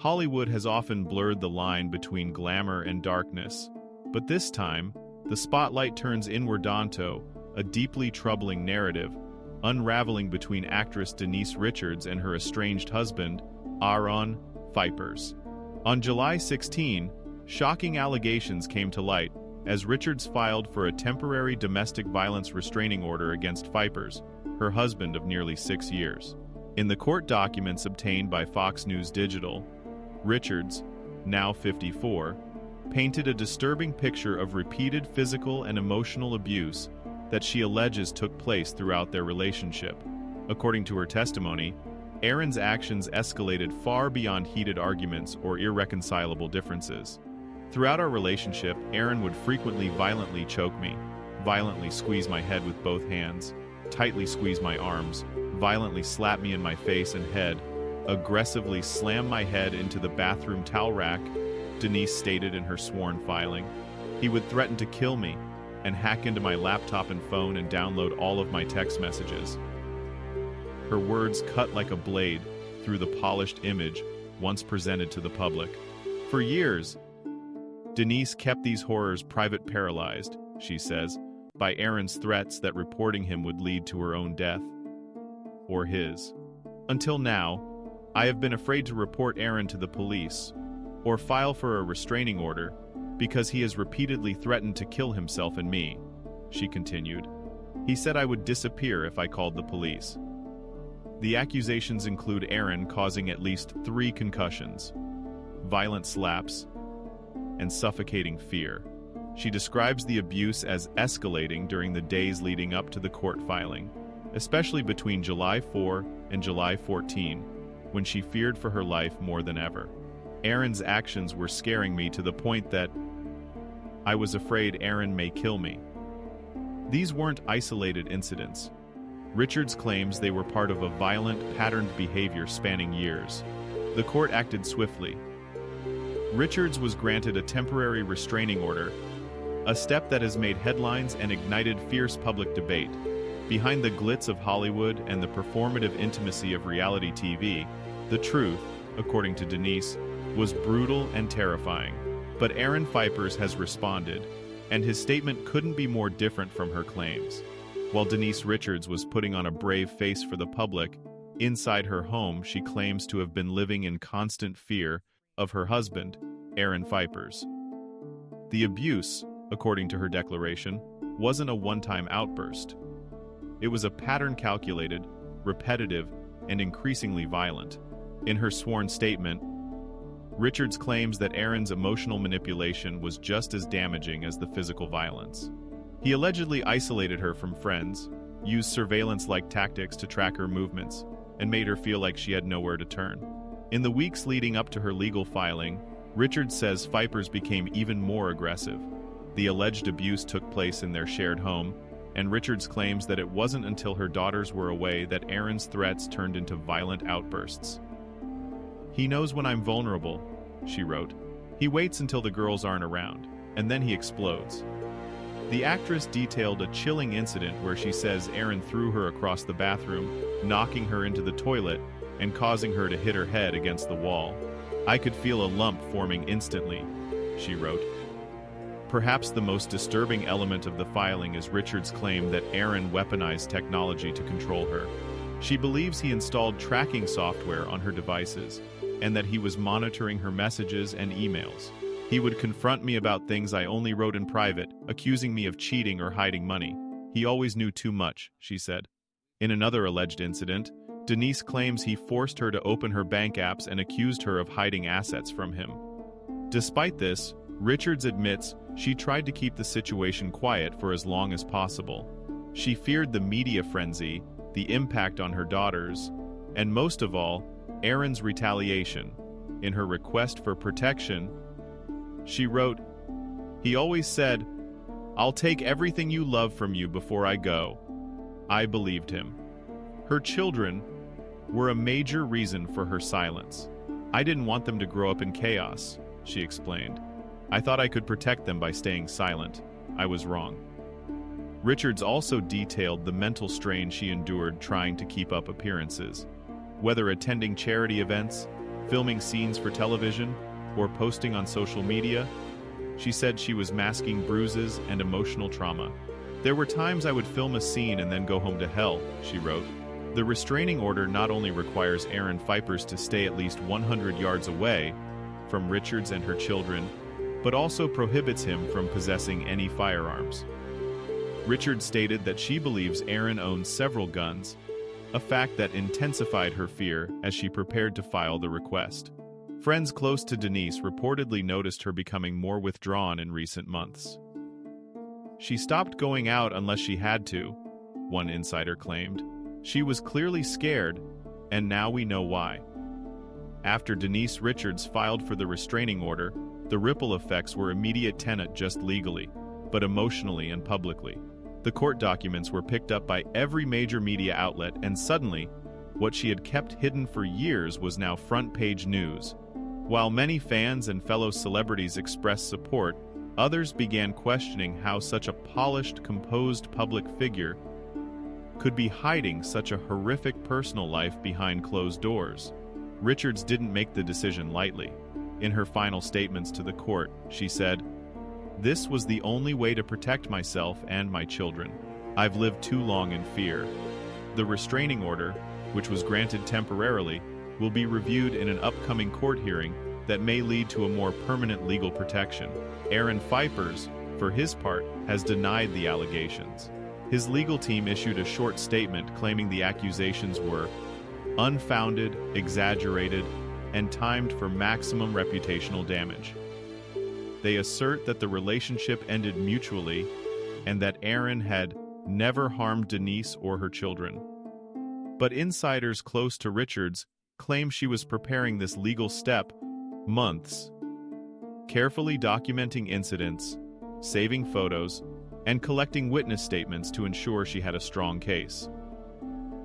Hollywood has often blurred the line between glamour and darkness, but this time, the spotlight turns inward onto a deeply troubling narrative, unraveling between actress Denise Richards and her estranged husband, Aaron Phypers. On July 16, shocking allegations came to light as Richards filed for a temporary domestic violence restraining order against Phypers, her husband of nearly 6 years. In the court documents obtained by Fox News Digital, Richards, now 54, painted a disturbing picture of repeated physical and emotional abuse that she alleges took place throughout their relationship. According to her testimony, Aaron's actions escalated far beyond heated arguments or irreconcilable differences. Throughout our relationship, Aaron would frequently violently choke me, violently squeeze my head with both hands, tightly squeeze my arms, violently slap me in my face and head, aggressively slam my head into the bathroom towel rack, Denise stated in her sworn filing. He would threaten to kill me and hack into my laptop and phone and download all of my text messages. Her words cut like a blade through the polished image once presented to the public. For years, Denise kept these horrors private, paralyzed, she says, by Aaron's threats that reporting him would lead to her own death. Or his. Until now, I have been afraid to report Aaron to the police or file for a restraining order because he has repeatedly threatened to kill himself and me, she continued. He said I would disappear if I called the police. The accusations include Aaron causing at least 3 concussions, violent slaps, and suffocating fear. She describes the abuse as escalating during the days leading up to the court filing, especially between July 4 and July 14, when she feared for her life more than ever. Aaron's actions were scaring me to the point that I was afraid Aaron may kill me. These weren't isolated incidents. Richards claims they were part of a violent, patterned behavior spanning years. The court acted swiftly. Richards was granted a temporary restraining order, a step that has made headlines and ignited fierce public debate. Behind the glitz of Hollywood and the performative intimacy of reality TV, the truth, according to Denise, was brutal and terrifying. But Aaron Phypers has responded, and his statement couldn't be more different from her claims. While Denise Richards was putting on a brave face for the public, inside her home she claims to have been living in constant fear of her husband, Aaron Phypers. The abuse, according to her declaration, wasn't a one-time outburst. It was a pattern calculated, repetitive, and increasingly violent. In her sworn statement, Richards claims that Aaron's emotional manipulation was just as damaging as the physical violence. He allegedly isolated her from friends, used surveillance-like tactics to track her movements, and made her feel like she had nowhere to turn. In the weeks leading up to her legal filing, Richards says Phypers became even more aggressive. The alleged abuse took place in their shared home, and Richards claims that it wasn't until her daughters were away that Aaron's threats turned into violent outbursts. He knows when I'm vulnerable, she wrote. He waits until the girls aren't around, and then he explodes. The actress detailed a chilling incident where she says Aaron threw her across the bathroom, knocking her into the toilet and causing her to hit her head against the wall. I could feel a lump forming instantly, she wrote. Perhaps the most disturbing element of the filing is Richards' claim that Aaron weaponized technology to control her. She believes he installed tracking software on her devices, and that he was monitoring her messages and emails. He would confront me about things I only wrote in private, accusing me of cheating or hiding money. He always knew too much, she said. In another alleged incident, Denise claims he forced her to open her bank apps and accused her of hiding assets from him. Despite this, Richards admits she tried to keep the situation quiet for as long as possible. She feared the media frenzy, the impact on her daughters, and most of all, Aaron's retaliation. In her request for protection, she wrote, "He always said, 'I'll take everything you love from you before I go.' I believed him." Her children were a major reason for her silence. "I didn't want them to grow up in chaos," she explained. "I thought I could protect them by staying silent. I was wrong." Richards also detailed the mental strain she endured trying to keep up appearances. Whether attending charity events, filming scenes for television, or posting on social media. She said she was masking bruises and emotional trauma. "There were times I would film a scene and then go home to hell," she wrote. The restraining order not only requires Aaron Phypers to stay at least 100 yards away from Richards and her children, but also prohibits him from possessing any firearms. Richards stated that she believes Aaron owns several guns, a fact that intensified her fear as she prepared to file the request. Friends close to Denise reportedly noticed her becoming more withdrawn in recent months. "She stopped going out unless she had to," one insider claimed. "She was clearly scared, and now we know why." After Denise Richards filed for the restraining order, the ripple effects were immediate, not just legally, but emotionally and publicly. The court documents were picked up by every major media outlet, and suddenly, what she had kept hidden for years was now front-page news. While many fans and fellow celebrities expressed support, others began questioning how such a polished, composed public figure could be hiding such a horrific personal life behind closed doors. Richards didn't make the decision lightly. In her final statements to the court, she said, "This was the only way to protect myself and my children. I've lived too long in fear." The restraining order, which was granted temporarily, will be reviewed in an upcoming court hearing that may lead to a more permanent legal protection. Aaron Phypers, for his part, has denied the allegations. His legal team issued a short statement claiming the accusations were unfounded, exaggerated, and timed for maximum reputational damage. They assert that the relationship ended mutually and that Aaron had never harmed Denise or her children. But insiders close to Richards claim she was preparing this legal step months, carefully documenting incidents, saving photos, and collecting witness statements to ensure she had a strong case.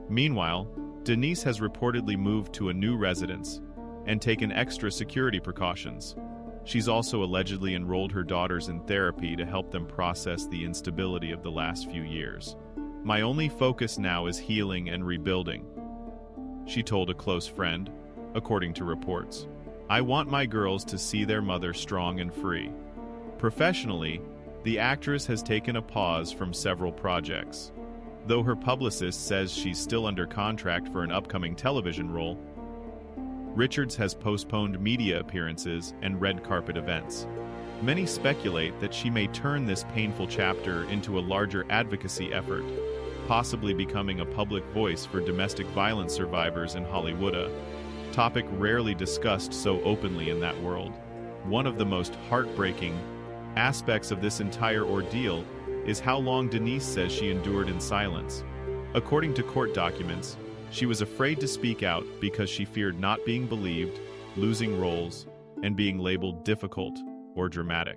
Meanwhile, Denise has reportedly moved to a new residence and taken extra security precautions. She's also allegedly enrolled her daughters in therapy to help them process the instability of the last few years. "My only focus now is healing and rebuilding," she told a close friend, according to reports. "I want my girls to see their mother strong and free." Professionally, the actress has taken a pause from several projects. Though her publicist says she's still under contract for an upcoming television role, Richards has postponed media appearances and red carpet events. Many speculate that she may turn this painful chapter into a larger advocacy effort, possibly becoming a public voice for domestic violence survivors in Hollywood, a topic rarely discussed so openly in that world. One of the most heartbreaking aspects of this entire ordeal is how long Denise says she endured in silence. According to court documents, she was afraid to speak out because she feared not being believed, losing roles, and being labeled difficult or dramatic.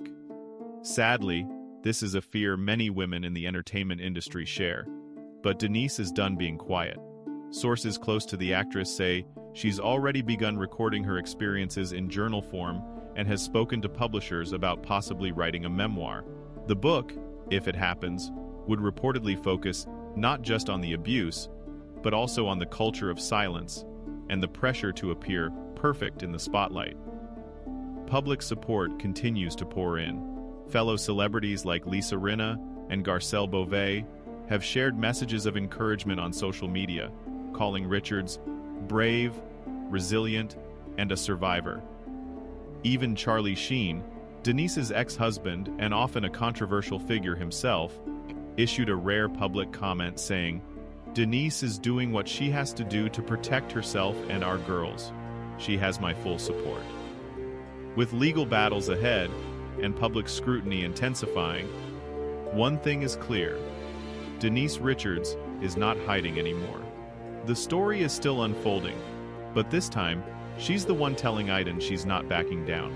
Sadly, this is a fear many women in the entertainment industry share. But Denise is done being quiet. Sources close to the actress say she's already begun recording her experiences in journal form and has spoken to publishers about possibly writing a memoir. The book, if it happens, would reportedly focus not just on the abuse, but also on the culture of silence and the pressure to appear perfect in the spotlight. Public support continues to pour in. Fellow celebrities like Lisa Rinna and Garcelle Beauvais have shared messages of encouragement on social media, calling Richards brave, resilient, and a survivor. Even Charlie Sheen, Denise's ex-husband and often a controversial figure himself, issued a rare public comment saying, "Denise is doing what she has to do to protect herself and our girls. She has my full support." With legal battles ahead and public scrutiny intensifying, one thing is clear: Denise Richards is not hiding anymore. The story is still unfolding, but this time, she's the one telling Iden she's not backing down.